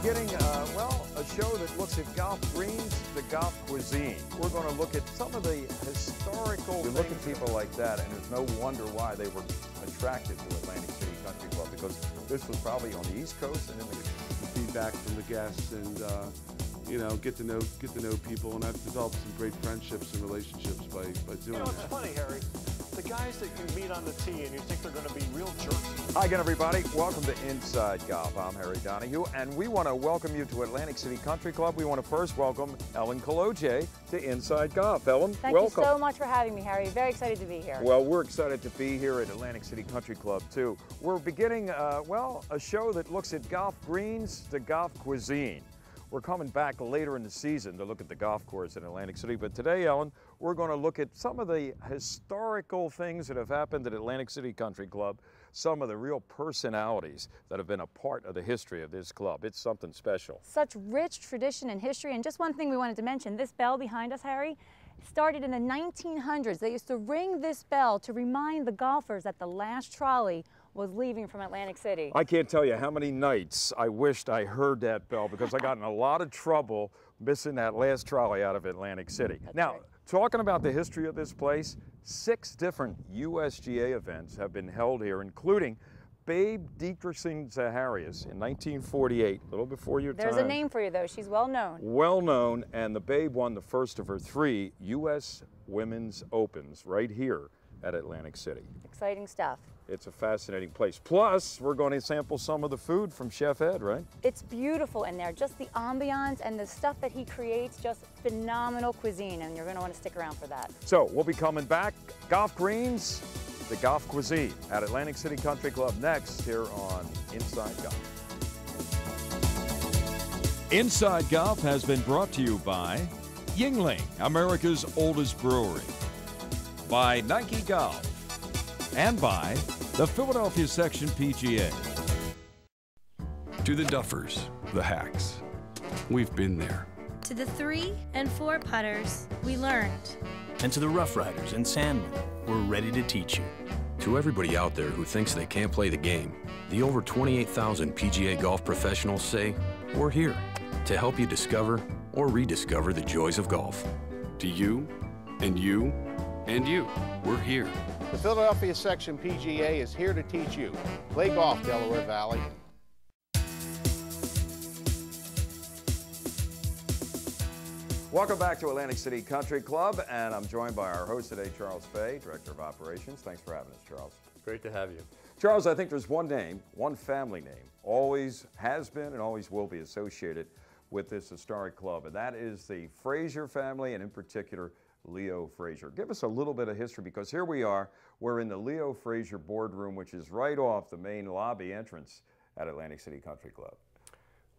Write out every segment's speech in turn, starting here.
beginning, well, a show that looks at golf greens, the golf cuisine. We're going to look at some of the historical. You look at people like that, and there's no wonder why they were attracted to Atlantic City Country Club, because this was probably on the East Coast and in the feedback from the guests, and you know, get to know people, and I've developed some great friendships and relationships by doing that. You know, it's funny, Harry. The guys that you meet on the tee and you think they're going to be real jerks. Hi again, everybody. Welcome to Inside Golf. I'm Harry Donahue, and we want to welcome you to Atlantic City Country Club. We want to first welcome Ellen Kaloje to Inside Golf. Ellen, Thank welcome. you so much for having me, Harry. Very excited to be here. Well, we're excited to be here at Atlantic City Country Club, too. We're beginning, well, a show that looks at golf greens, the golf cuisine. We're coming back later in the season to look at the golf course in Atlantic City, but today, Ellen, we're going to look at some of the historical things that have happened at Atlantic City Country Club, some of the real personalities that have been a part of the history of this club. It's something special. Such rich tradition and history, and just one thing we wanted to mention, this bell behind us, Harry, started in the 1900s. They used to ring this bell to remind the golfers that the last trolley was leaving from Atlantic City. I can't tell you how many nights I wished I heard that bell, because I got in a lot of trouble missing that last trolley out of Atlantic City. Now, talking about the history of this place, 6 different USGA events have been held here, including Babe Dietrichson Zaharias in 1948, a little before your time. There's a name for you, though. She's well known. Well known, and the Babe won the first of her 3 U.S. Women's Opens right here at Atlantic City. Exciting stuff. It's a fascinating place. Plus, we're going to sample some of the food from Chef Ed, right? It's beautiful in there. Just the ambiance and the stuff that he creates, just phenomenal cuisine, and you're going to want to stick around for that. So, we'll be coming back. Golf greens, the golf cuisine at Atlantic City Country Club next here on Inside Golf. Inside Golf has been brought to you by Yingling, America's oldest brewery, by Nike Golf, and by the Philadelphia Section PGA. To the duffers, the hacks, we've been there. To the 3 and 4 putters, we learned. And to the rough riders and sandmen, we're ready to teach you. To everybody out there who thinks they can't play the game, the over 28,000 PGA golf professionals say, we're here to help you discover or rediscover the joys of golf. To you, and you, and you, we're here. The Philadelphia Section PGA is here to teach you. Play golf, Delaware Valley. Welcome back to Atlantic City Country Club, and I'm joined by our host today, Charles Fahy, Director of Operations. Thanks for having us, Charles. Great to have you. Charles, I think there's one name, one family name, always has been and always will be associated with this historic club, and that is the Fraser family, and in particular, Leo Fraser. Give us a little bit of history, because here we are, we're in the Leo Fraser boardroom, which is right off the main lobby entrance at Atlantic City Country Club.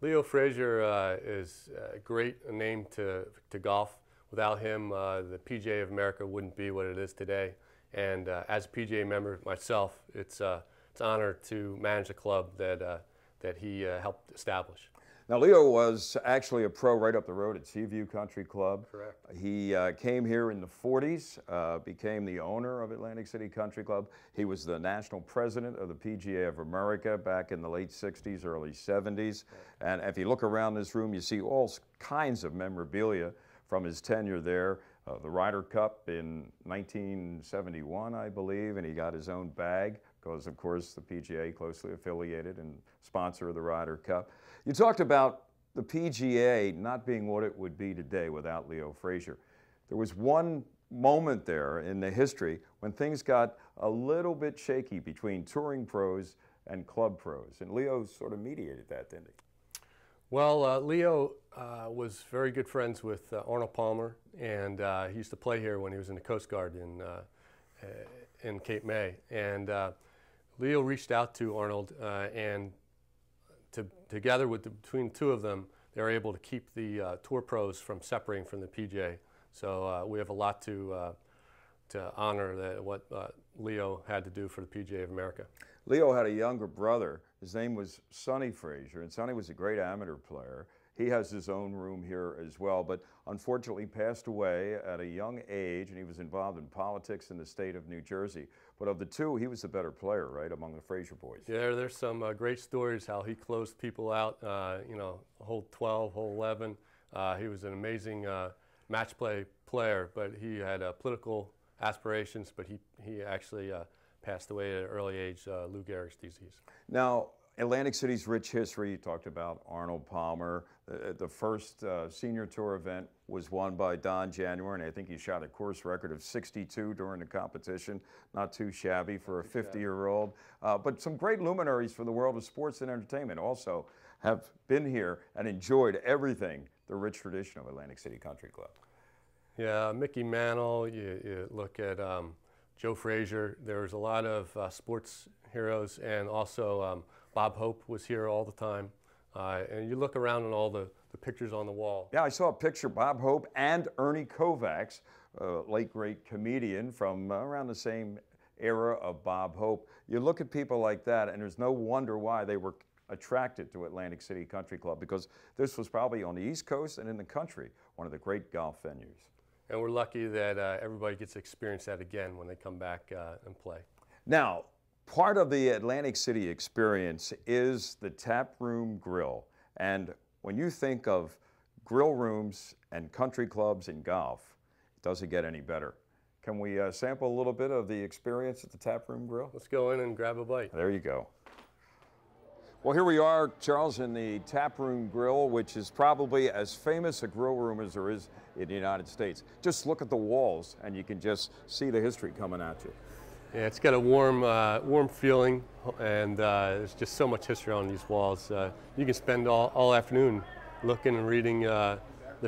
Leo Fraser is a great name to golf. Without him, the PGA of America wouldn't be what it is today. And as a PGA member myself, it's an honor to manage a club that he helped establish. Now, Leo was actually a pro right up the road at Seaview Country Club. Correct. He came here in the 40s, became the owner of Atlantic City Country Club. He was the national president of the PGA of America back in the late 60s, early 70s. And if you look around this room, you see all kinds of memorabilia from his tenure there. The Ryder Cup in 1971, I believe, and he got his own bag because, of course, the PGA closely affiliated and sponsor of the Ryder Cup. You talked about the PGA not being what it would be today without Leo Fraser. There was one moment there in the history when things got a little bit shaky between touring pros and club pros, and Leo sort of mediated that, didn't he? Well, Leo was very good friends with Arnold Palmer, and he used to play here when he was in the Coast Guard in Cape May. And Leo reached out to Arnold, and together between the two of them, they were able to keep the tour pros from separating from the PGA. So we have a lot to honor what Leo had to do for the PGA of America. Leo had a younger brother. His name was Sonny Fraser, and Sonny was a great amateur player. He has his own room here as well, but unfortunately passed away at a young age, and he was involved in politics in the state of New Jersey. But of the two, he was the better player, right, among the Fraser boys. Yeah, there's some great stories how he closed people out, you know, hole 12, hole 11. He was an amazing match play player, but he had political aspirations, but he actually passed away at an early age, Lou Gehrig's disease. Now, Atlantic City's rich history, you talked about Arnold Palmer. The first senior tour event was won by Don January, and I think he shot a course record of 62 during the competition. Not too shabby for a 50-year-old. But some great luminaries for the world of sports and entertainment also have been here and enjoyed everything, the rich tradition of Atlantic City Country Club. Yeah, Mickey Mantle, you look at Joe Frazier. There was a lot of sports heroes, and also Bob Hope was here all the time. And you look around on all the pictures on the wall. Yeah, I saw a picture, Bob Hope and Ernie Kovacs, late great comedian from around the same era of Bob Hope. You look at people like that, and there's no wonder why they were attracted to Atlantic City Country Club, because this was probably on the East Coast and in the country, one of the great golf venues. And we're lucky that everybody gets to experience that again when they come back and play. Now, part of the Atlantic City experience is the Tap Room Grill. And when you think of grill rooms and country clubs and golf, it doesn't get any better. Can we sample a little bit of the experience at the Tap Room Grill? Let's go in and grab a bite. There you go. Well, here we are, Charles, in the Tap Room Grill, which is probably as famous a grill room as there is in the United States. Just look at the walls, and you can just see the history coming at you. Yeah, it's got a warm feeling, and there's just so much history on these walls. You can spend all afternoon looking and reading the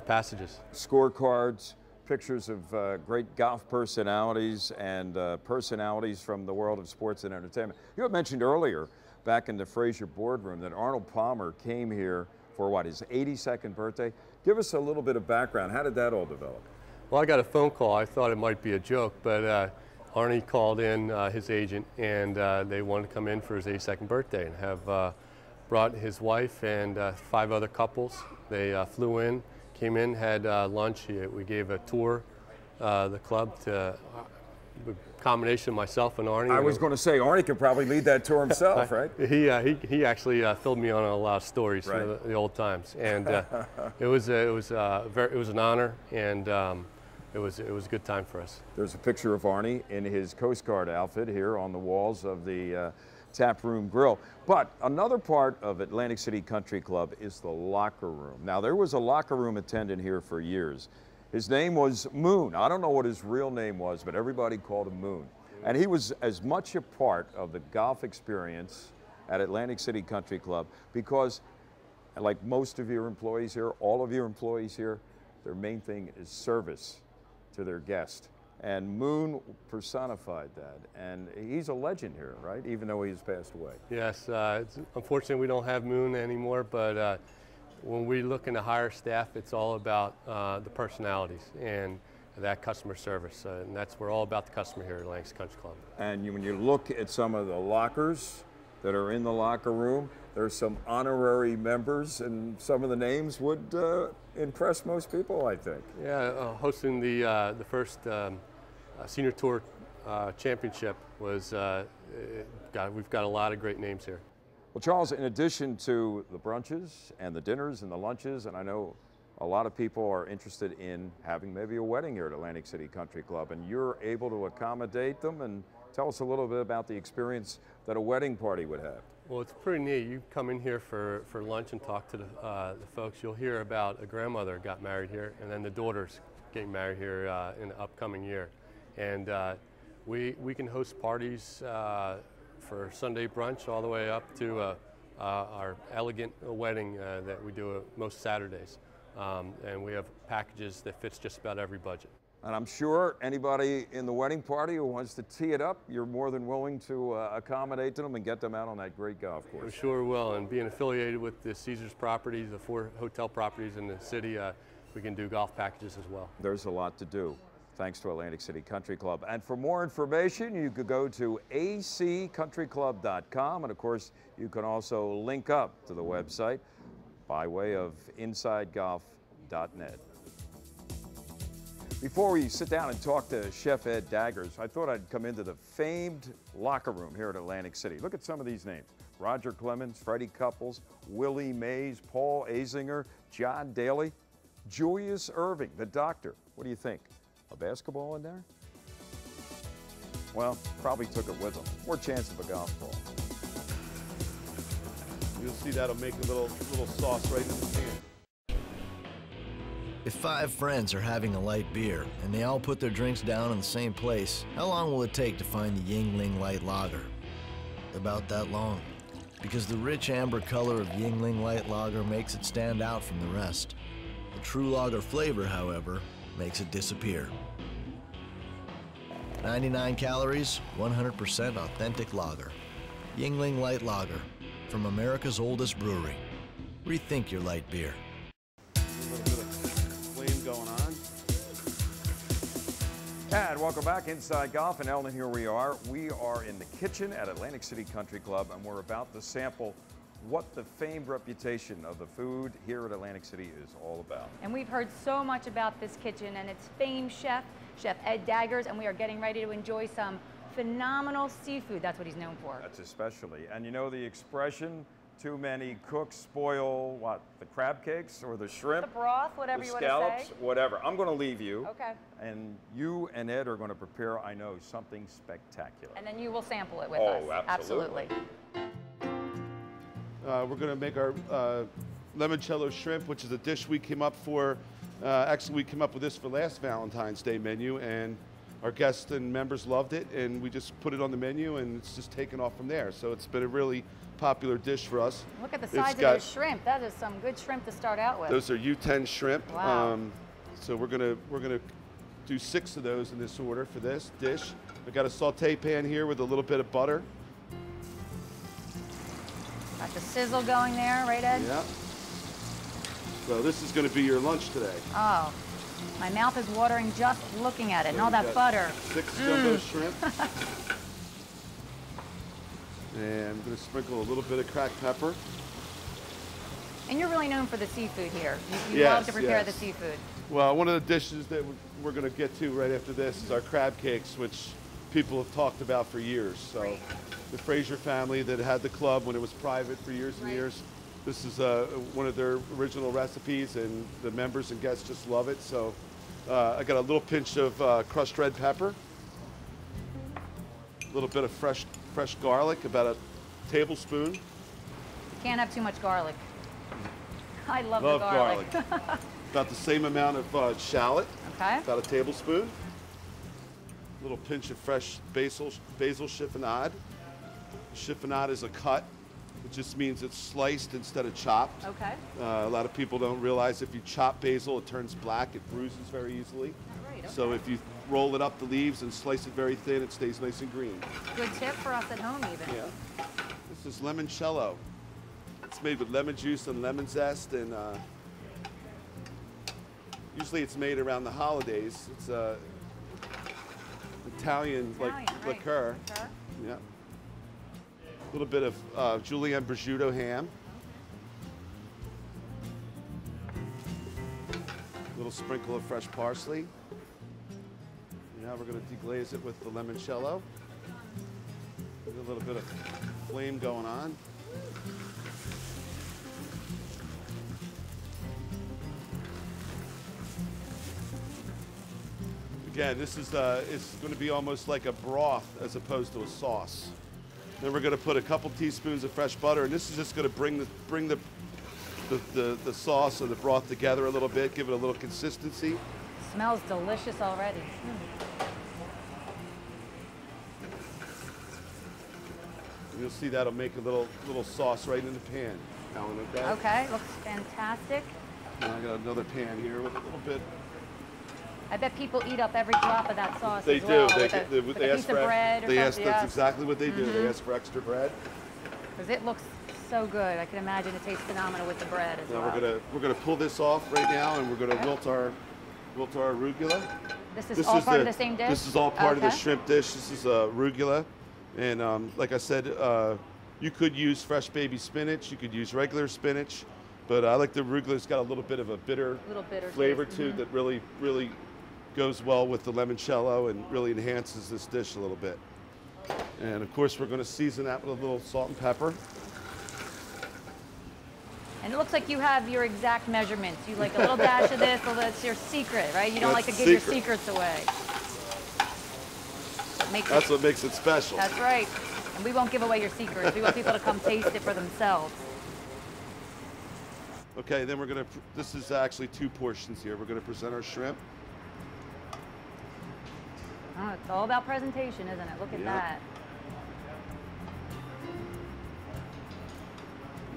passages. Scorecards, pictures of great golf personalities and personalities from the world of sports and entertainment. You had mentioned earlier, back in the Fraser boardroom, that Arnold Palmer came here for what, his 82nd birthday? Give us a little bit of background. How did that all develop? Well, I got a phone call. I thought it might be a joke, but Arnie called in his agent, and they wanted to come in for his 82nd birthday and have brought his wife and 5 other couples. They flew in, came in, had lunch. We gave a tour, the club, to a combination of myself and Arnie. I was going to say, Arnie could probably lead that tour himself, right? He actually filled me on a lot of stories from the old times, and it was an honor, and it was a good time for us. There's a picture of Arnie in his Coast Guard outfit here on the walls of the Tap Room Grill. But another part of Atlantic City Country Club is the locker room. Now, there was a locker room attendant here for years. His name was Moon. I don't know what his real name was, but everybody called him Moon. And he was as much a part of the golf experience at Atlantic City Country Club because, like most of your employees here, all of your employees here, their main thing is service to their guest. And Moon personified that. And he's a legend here, right? Even though he's passed away. Yes, unfortunately we don't have Moon anymore, but when we look to hire staff, it's all about the personalities and that customer service. And we're all about the customer here at Atlantic City Country Club. And when you look at some of the lockers that are in the locker room, there's some honorary members, and some of the names would impress most people, I think. Yeah, hosting the first Senior Tour Championship was, we've got a lot of great names here. Well, Charles, in addition to the brunches and the dinners and the lunches, and I know a lot of people are interested in having maybe a wedding here at Atlantic City Country Club, and you're able to accommodate them, and tell us a little bit about the experience that a wedding party would have. Well, it's pretty neat. You come in here for lunch and talk to the folks. You'll hear about a grandmother got married here, and then the daughter's getting married here in the upcoming year. And we can host parties for Sunday brunch all the way up to our elegant wedding that we do most Saturdays. And we have packages that fits just about every budget. And I'm sure anybody in the wedding party who wants to tee it up, you're more than willing to accommodate them and get them out on that great golf course. We sure will. And being affiliated with the Caesars properties, the 4 hotel properties in the city, we can do golf packages as well. There's a lot to do, thanks to Atlantic City Country Club. And for more information, you could go to AtCityCountryClub.com. And of course, you can also link up to the website. by way of InsideGolf.net. Before we sit down and talk to Chef Ed Daggers, I thought I'd come into the famed locker room here at Atlantic City. Look at some of these names. Roger Clemens, Freddie Couples, Willie Mays, Paul Azinger, John Daly, Julius Erving, the doctor. What do you think? A basketball in there? Well, probably took it with him. More chance of a golf ball. You'll see that'll make a little sauce right in the pan. If 5 friends are having a light beer and they all put their drinks down in the same place, how long will it take to find the Yuengling Light Lager? About that long, because the rich amber color of Yuengling Light Lager makes it stand out from the rest. The true lager flavor, however, makes it disappear. 99 calories, 100% authentic lager. Yuengling Light Lager, from America's oldest brewery. Rethink your light beer. Going on. And welcome back Inside Golf. And Ellen, here we are. We are in the kitchen at Atlantic City Country Club, and we're about to sample what the famed reputation of the food here at Atlantic City is all about. And we've heard so much about this kitchen and its famed chef, Chef Ed Daggers, and we are getting ready to enjoy some phenomenal seafood. That's what he's known for. That's especially. And you know the expression, too many cooks spoil what? The crab cakes or the shrimp? The broth, whatever you want to say. The scallops, whatever. I'm going to leave you. Okay. And you and Ed are going to prepare, I know, something spectacular. And then you will sample it with us. Oh, absolutely. We're going to make our limoncello shrimp, which is a dish we came up for. Actually, we came up with this for last Valentine's Day menu, and our guests and members loved it, and we just put it on the menu, and it's just taken off from there. So it's been a really popular dish for us. Look at the size of those shrimp. That is some good shrimp to start out with. Those are U10 shrimp. Wow. So we're gonna do 6 of those in this order for this dish. I got a saute pan here with a little bit of butter. Got the sizzle going there, right, Ed? Yeah. So this is going to be your lunch today. Oh, my mouth is watering just looking at it, and all that butter. 6 jumbo shrimp. And I'm going to sprinkle a little bit of cracked pepper. And you're really known for the seafood here. You love to prepare the seafood. Well, one of the dishes that we're going to get to right after this is our crab cakes, which people have talked about for years. So the Fraser family that had the club when it was private for years and years, this is one of their original recipes, and the members and guests just love it. So I got a little pinch of crushed red pepper, a little bit of fresh garlic, about a tablespoon. You can't have too much garlic. I love the garlic. About the same amount of shallot, about a tablespoon. A little pinch of fresh basil chiffonade. Chiffonade is a cut. It just means it's sliced instead of chopped. Okay. A lot of people don't realize if you chop basil, it turns black. It bruises very easily. Right, okay. So if you roll it up the leaves and slice it very thin, it stays nice and green. Good tip for us at home even. Yeah. This is limoncello. It's made with lemon juice and lemon zest, and usually it's made around the holidays. It's Italian liqueur. Yeah. A little bit of julienne prosciutto ham. A little sprinkle of fresh parsley. Now we're going to deglaze it with the limoncello. A little bit of flame going on. Again, this is it's going to be almost like a broth as opposed to a sauce. Then we're going to put a couple teaspoons of fresh butter, and this is just going to bring the sauce or the broth together a little bit, give it a little consistency. Smells delicious already. And you'll see that'll make a little sauce right in the pan. Alan, okay? Okay, looks fantastic. And I got another pan here with a little bit. I bet people eat up every drop of that sauce They as well. do. With a piece of bread or something. That's exactly what they do. They ask for extra bread. Because it looks so good. I can imagine it tastes phenomenal with the bread as well. We're gonna pull this off right now, and we're gonna wilt our arugula. This is all part of the same dish? This is all part of the shrimp dish. This is arugula, and like I said, you could use fresh baby spinach. You could use regular spinach. But I like the arugula. It's got a little bit of a bitter flavor taste. to it that really, really goes well with the limoncello and really enhances this dish a little bit. And of course, we're going to season that with a little salt and pepper. And it looks like you have your exact measurements. You like a little dash of this, well, that's your secret, right? You don't like to give your secrets away. That's what makes it special. That's right. And we won't give away your secrets. We want people to come taste it for themselves. Okay, then we're going to, this is actually 2 portions here. We're going to present our shrimp. Oh, it's all about presentation, isn't it? Look at that.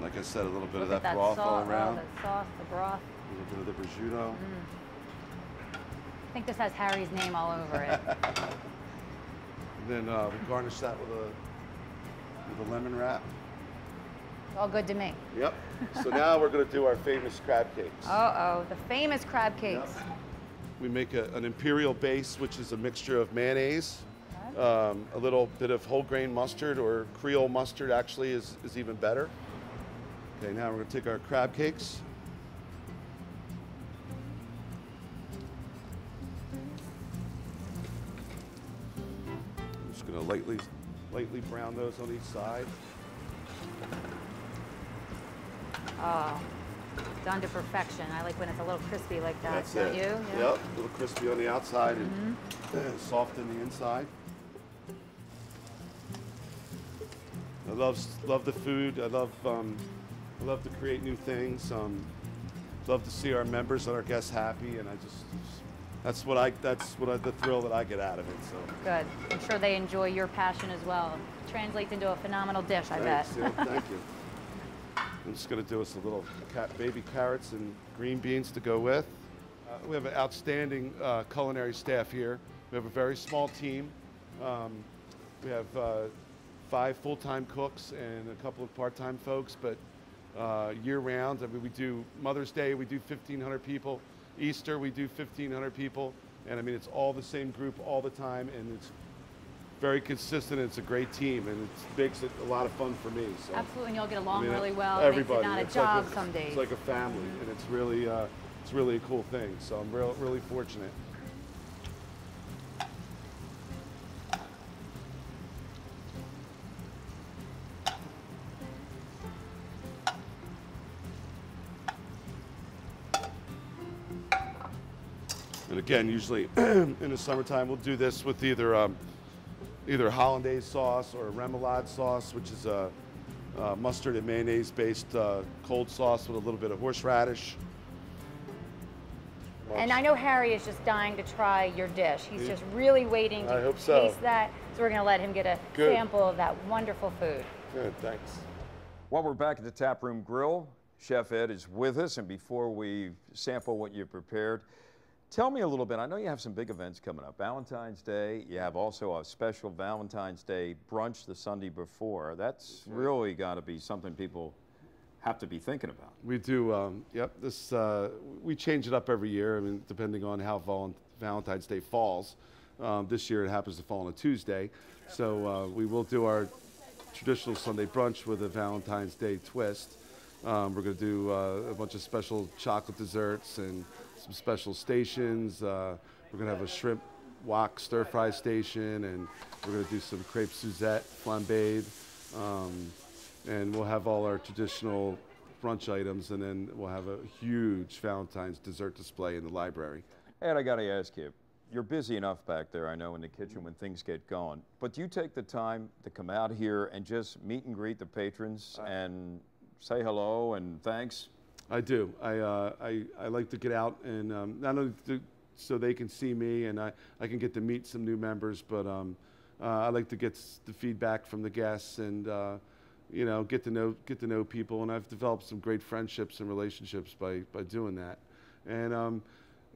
Like I said, a little bit Look of that broth all around. Oh, the sauce, the broth. A little bit of the prosciutto. I think this has Harry's name all over it. And then we garnish that with a lemon wrap. All good to me. Yep. So now we're going to do our famous crab cakes. Uh-oh, the famous crab cakes. Yep. We make an imperial base, which is a mixture of mayonnaise, a little bit of whole grain mustard, or Creole mustard actually is even better. Okay, now we're going to take our crab cakes. I'm just going to lightly brown those on each side. Oh, done to perfection. I like when it's a little crispy like that. That's Don't it. you? Yeah. Yep, a little crispy on the outside and soft on the inside. I love the food. I love to create new things. Love to see our members and our guests happy, and that's the thrill that I get out of it. So good. I'm sure they enjoy your passion as well. It translates into a phenomenal dish, I bet. Yeah, thank you. I'm just going to do us a little baby carrots and green beans to go with. We have an outstanding culinary staff here. We have a very small team. We have 5 full-time cooks and a couple of part-time folks, but year-round, I mean, we do Mother's Day, we do 1,500 people. Easter, we do 1,500 people. And I mean, it's all the same group all the time, and it's very consistent. It's a great team, and it makes it a lot of fun for me. So. Absolutely, and you'll get along really well. Everybody. It makes it not a job some days. It's like a family, and it's really a cool thing. So I'm really fortunate. And again, usually in the summertime, we'll do this with either hollandaise sauce or remoulade sauce, which is a mustard and mayonnaise-based cold sauce with a little bit of horseradish. And I know Harry is just dying to try your dish. He's just really waiting to taste that. So we're going to let him get a sample of that wonderful food. Good, thanks. While we're back at the Taproom Grill, Chef Ed is with us, and before we sample what you prepared, tell me a little bit. I know you have some big events coming up. Valentine's Day. You have also a special Valentine's Day brunch the Sunday before. That's really got to be something people have to be thinking about. We do. Yep. This we change it up every year. I mean, depending on how Valentine's Day falls. This year it happens to fall on a Tuesday, so we will do our traditional Sunday brunch with a Valentine's Day twist. We're going to do a bunch of special chocolate desserts and some special stations. We're going to have a shrimp wok stir-fry station, and we're going to do some crepe Suzette flambéed. And we'll have all our traditional brunch items, and then we'll have a huge Valentine's dessert display in the library. And I got to ask you, you're busy enough back there, I know, in the kitchen when things get going, but do you take the time to come out here and just meet and greet the patrons and say hello and thanks? I do. I like to get out and not only so they can see me and I can get to meet some new members, but I like to get the feedback from the guests and you know, get to know people, and I've developed some great friendships and relationships by doing that. And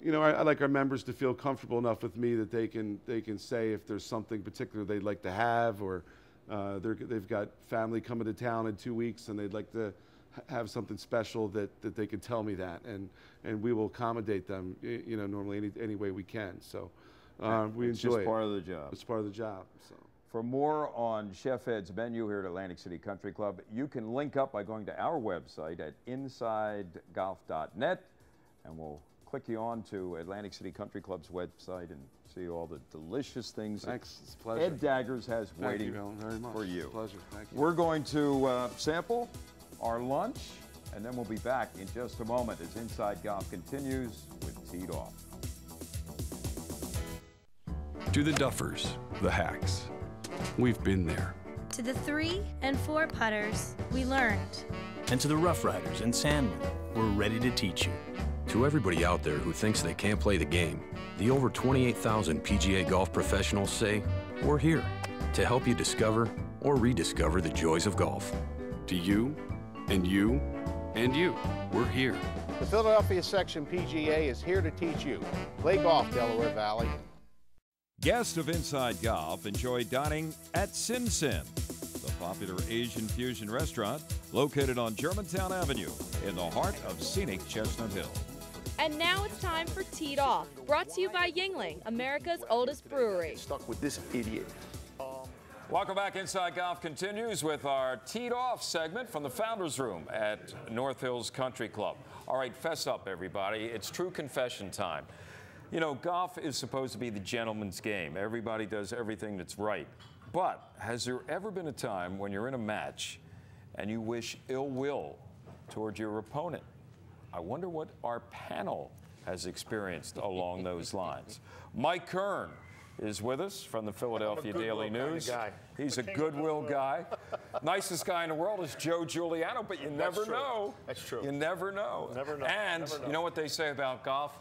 you know, I like our members to feel comfortable enough with me that they can say if there's something particular they'd like to have, or they've got family coming to town in 2 weeks and they'd like to have something special that they can tell me that, and we will accommodate them, you know, normally any way we can. So we enjoy it. It's just part of the job. It's part of the job. So. For more on Chef Ed's menu here at Atlantic City Country Club, you can link up by going to our website at insidegolf.net, and we'll click you on to Atlantic City Country Club's website and see all the delicious things Thanks. It's a pleasure. Ed Daggers has waiting very much. for you. It's a pleasure. Thank you. We're going to sample our lunch, and then we'll be back in just a moment as Inside Golf continues with Teed Off. To the duffers, the hacks. We've been there. To the 3 and 4 putters, we learned. And to the Rough Riders and Sandmen, we're ready to teach you. To everybody out there who thinks they can't play the game, the over 28,000 PGA golf professionals say, we're here to help you discover or rediscover the joys of golf. To you, and you, and you, we're here. The Philadelphia Section PGA is here to teach you. Play golf, Delaware Valley. Guests of Inside Golf enjoy dining at Sin Sin, the popular Asian fusion restaurant located on Germantown Avenue in the heart of scenic Chestnut Hill. And now it's time for Teed Off, brought to you by Yuengling, America's oldest brewery. Stuck with this idiot. Welcome back. Inside Golf continues with our Teed Off segment from the Founders Room at North Hills Country Club. All right, fess up, everybody. It's true confession time. You know, golf is supposed to be the gentleman's game. Everybody does everything that's right. But has there ever been a time when you're in a match and you wish ill will toward your opponent? I wonder what our panel has experienced along those lines. Mike Kern is with us from the Philadelphia Daily News. Kind of guy. He's a goodwill guy. Nicest guy in the world is Joe Giuliano, but you never know. That's true. You never know. Never know. And Never know. you know what they say about golf?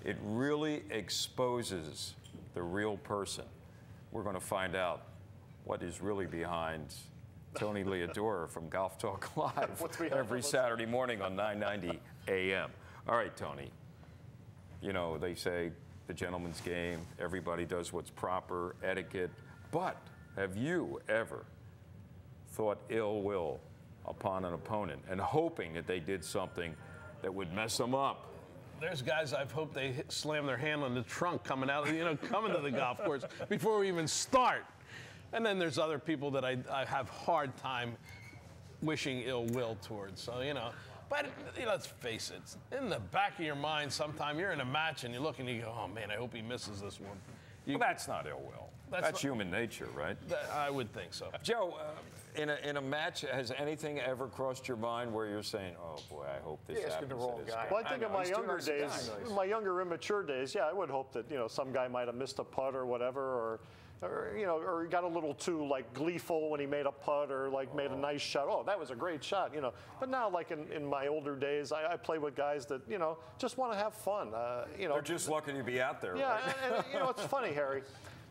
It really exposes the real person. We're going to find out what is really behind Tony Leodora from Golf Talk Live every Saturday morning on 990 AM. All right, Tony. You know, they say the gentleman's game, everybody does what's proper, etiquette. But have you ever thought ill will upon an opponent and hoping that they did something that would mess them up? There's guys I've hoped they slam their hand on the trunk coming out, coming to the golf course before we even start. And then there's other people that I have hard time wishing ill will towards. So, but let's face it, in the back of your mind, sometime you're in a match and you look and you go, oh man, I hope he misses this one. Well, that's not ill will. That's human nature, right? I would think so. Joe, in a match, has anything ever crossed your mind where you're saying, "Oh boy, I hope this happens the wrong to this guy"? Well, I think in my younger days, my younger immature days, yeah, I would hope that some guy might have missed a putt or whatever, or he got a little too gleeful when he made a putt or made a nice shot. Oh, that was a great shot, But now, in my older days, I play with guys that just want to have fun. They're just lucky to be out there. Yeah, right? and it's funny, Harry.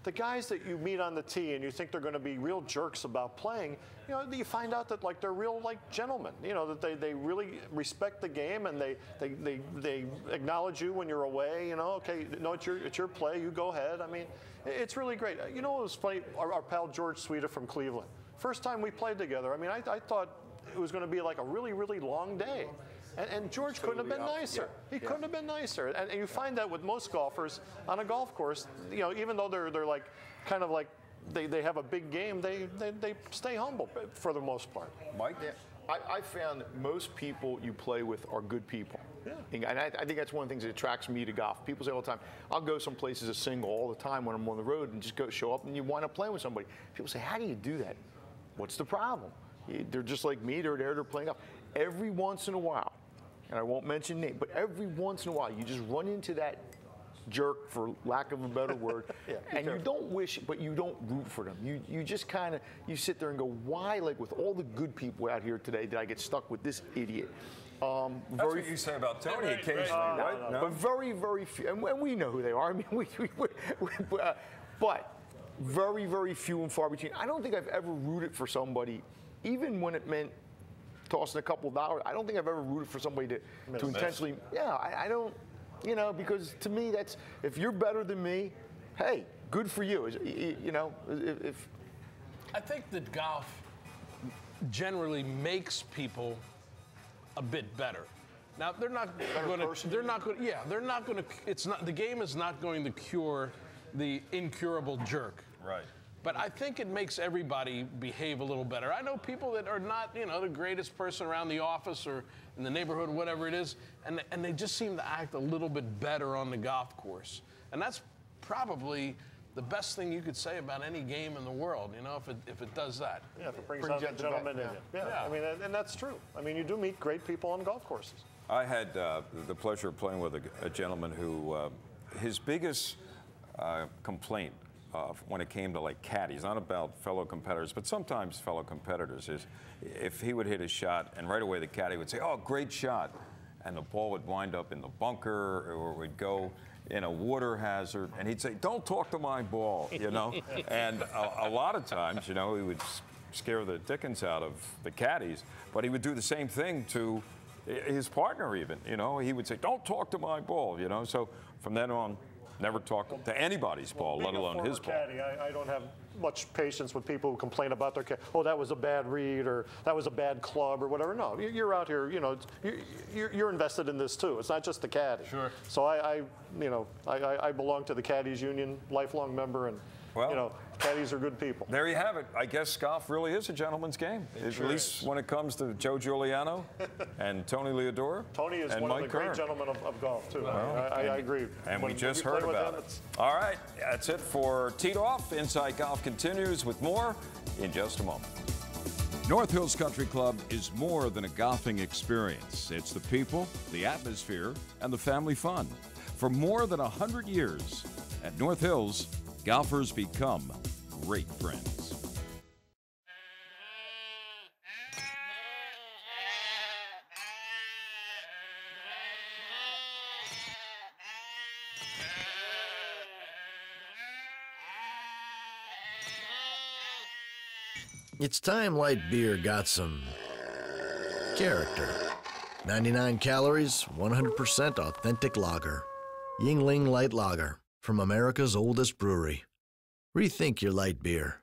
The guys that you meet on the tee and you think they're going to be real jerks about playing, you find out that they're real gentlemen. That they really respect the game and they acknowledge you when you're away. Okay, no, it's your play. You go ahead. I mean, it's really great. What was funny? Our pal George Sweeta from Cleveland. First time we played together. I mean, I thought it was going to be a really, really long day. And George couldn't have been nicer. He couldn't have been nicer. And you find that with most golfers on a golf course, even though they're they have a big game, they stay humble for the most part. Mike? Yeah. I found most people you play with are good people. Yeah. And I think that's one of the things that attracts me to golf. People say all the time, I'll go some places a single all the time when I'm on the road and just show up and you wind up playing with somebody. People say, how do you do that? What's the problem? They're just like me. They're playing golf. Every once in a while, and I won't mention name, but every once in a while, you just run into that jerk, for lack of a better word, and you don't wish, but you don't root for them. You just kind of, you sit there and go, why, with all the good people out here today, did I get stuck with this idiot? That's what you say about Tony occasionally, right? No? But very, very few, and we know who they are. I mean, but very, very few and far between. I don't think I've ever rooted for somebody, even when it meant tossing a couple of dollars. I don't think I've ever rooted for somebody to intentionally. Yeah, I don't. Because to me, that's, if you're better than me, hey, good for you. If I think that golf generally makes people a bit better. Now they're not going to. They're not going. Yeah, they're not going to. It's not. The game is not going to cure the incurable jerk. Right. But I think it makes everybody behave a little better. I know people that are not, you know, the greatest person around the office or in the neighborhood, whatever it is, and they just seem to act a little bit better on the golf course. And that's probably the best thing you could say about any game in the world, you know, if it does that. Yeah, if it brings out the gentleman in you. Yeah, I mean, and that's true. I mean, you do meet great people on golf courses. I had the pleasure of playing with a gentleman who, his biggest complaint when it came to like caddies, not about fellow competitors, but sometimes fellow competitors, is if he would hit a shot and right away the caddy would say, "Oh, great shot," and the ball would wind up in the bunker or would go in a water hazard, and he'd say, "Don't talk to my ball," you know. And a lot of times, you know, he would scare the dickens out of the caddies, but he would do the same thing to his partner even, you know. He would say, "Don't talk to my ball," you know. So from then on, never talk to anybody's ball, let alone his ball. Caddy, I don't have much patience with people who complain about their caddy. Oh, that was a bad read, or that was a bad club, or whatever. No, you're out here, you know, you're invested in this too. It's not just the caddy. Sure. So I belong to the Caddies Union, lifelong member, and well, you know, caddies are good people. There you have it. I guess golf really is a gentleman's game, at least when it comes to Joe Giuliano and Tony Leodora. Tony is one of the great gentlemen of golf, too. Well, I agree. And we just heard about it. All right, that's it for Teed Off. Inside Golf continues with more in just a moment. North Hills Country Club is more than a golfing experience. It's the people, the atmosphere, and the family fun. For more than 100 years, at North Hills, golfers become great friends. It's time light beer got some character. 99 calories, 100% authentic lager. Yingling Light Lager from America's oldest brewery. Rethink your light beer.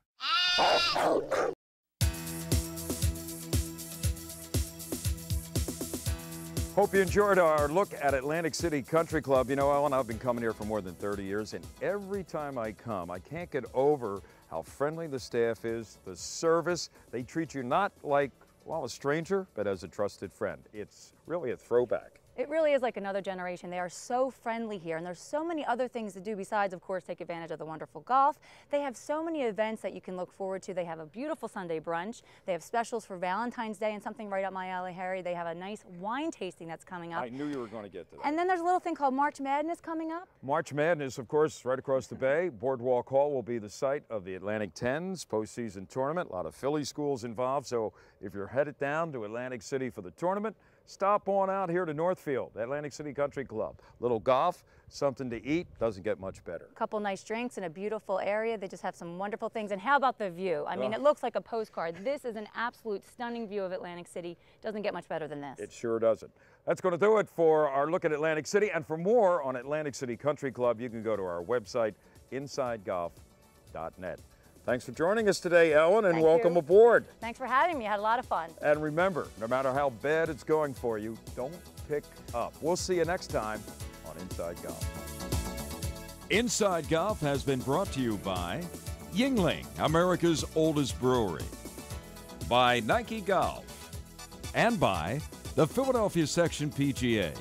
Hope you enjoyed our look at Atlantic City Country Club. You know, Ellen, I've been coming here for more than 30 years, and every time I come, I can't get over how friendly the staff is, the service. They treat you not like, well, a stranger, but as a trusted friend. It's really a throwback. It really is like another generation. They are so friendly here, and there's so many other things to do besides, of course, take advantage of the wonderful golf. They have so many events that you can look forward to. They have a beautiful Sunday brunch. They have specials for Valentine's Day and something right up my alley, Harry. They have a nice wine tasting that's coming up. I knew you were going to get to that. And then there's a little thing called March Madness coming up. March Madness, of course, right across the bay. Boardwalk Hall will be the site of the Atlantic 10s postseason tournament. A lot of Philly schools involved, so if you're headed down to Atlantic City for the tournament, stop on out here to Northfield, Atlantic City Country Club. Little golf, something to eat, doesn't get much better. A couple nice drinks in a beautiful area. They just have some wonderful things. And how about the view? I mean, it looks like a postcard. This is an absolute stunning view of Atlantic City. Doesn't get much better than this. It sure doesn't. That's going to do it for our look at Atlantic City. And for more on Atlantic City Country Club, you can go to our website, InsideGolf.net. Thanks for joining us today, Ellen, and welcome aboard. Thanks for having me. I had a lot of fun. And remember, no matter how bad it's going for you, don't pick up. We'll see you next time on Inside Golf. Inside Golf has been brought to you by Yingling, America's oldest brewery, by Nike Golf, and by the Philadelphia Section PGA.